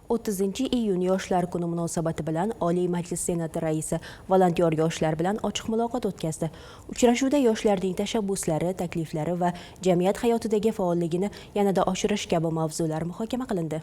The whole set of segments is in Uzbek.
30-iyun Yoshlar kuni munosabati bilan Oliy Majlis Senati raisi volontyor yoshlar bilan ochiq muloqot o'tkazdi. Uchrashuvda yoshlarning tashabbuslari, takliflari va jamiyat hayotidagi faolligini yanada oshirish kabi mavzular muhokama qilindi.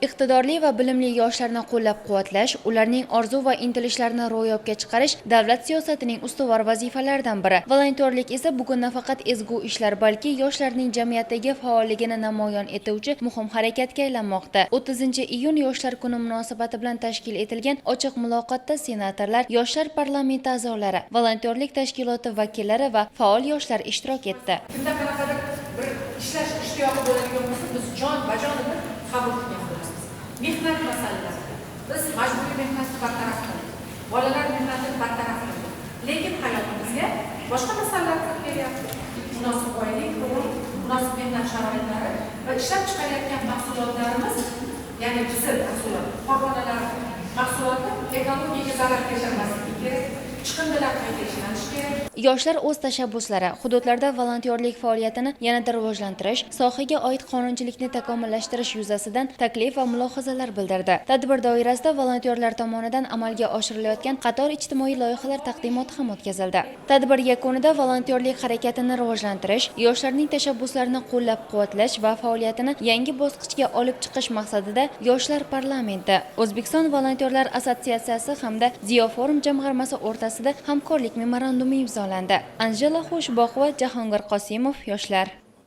Iqtidorli va bilimli yoshlarni qo'llab-quvvatlash, ularning orzu va intilishlarini ro'yobga chiqarish davlat siyosatining ustuvor vazifalaridan biri. Volontyorlik esa bugun nafaqat ezgu ishlar, balki yoshlarning jamiyatdagi faolligini namoyon etuvchi muhim harakatga aylanmoqda. 30-iyun Yoshlar kuni munosabati bilan tashkil etilgan ochiq muloqotda senatorlar, yoshlar parlamenti a'zolari, volontyorlik tashkiloti vakillari va faol yoshlar ishtirok etdi. Kimda qanaqadir bir ishlash ishtiyoqi bo'ladigan bo'lsa, biz jon bajonini qabul qilgan bo'lamiz. Mehnat masalalari. Biz majburiy mehnatni bartaraf qildik. Bolalar mehnatini bartaraf qildik. Lekin hayotimizga boshqa masalalar kirib kelyapti. Munosib oylik, munosib mehnat sharoitlari va ishlab chiqarayotgan mahsulotlarimiz, ya'ni bizim mahsulot, korxonalar mahsuloti ekologiyaga zarar keltirmasligi kerak. Chiqindilar qayta ishlanishi kerak. Yoshlar o'z tashabbuslari, hududlarda volontyorlik faoliyatini yanada rivojlantirish, sohaga oid qonunchilikni takomillashtirish yuzasidan taklif va mulohazalar bildirdi. Tadbir doirasida volontyorlar tomonidan amalga oshirilayotgan qator ijtimoiy loyihalar taqdimoti ham o'tkazildi. Tadbir yakunida volontyorlik harakatini rivojlantirish, yoshlarning tashabbuslarini qo'llab-quvvatlash va faoliyatini yangi bosqichga olib chiqish maqsadida Yoshlar parlamenti, O'zbekiston volontyorlar assotsiatsiyasi hamda Ziyo forum jamg'armasi o'rtasida hamkorlik memorandumi imzolandi. Anjela Xushboqova, Jahongir Qosimov, Yoshlar.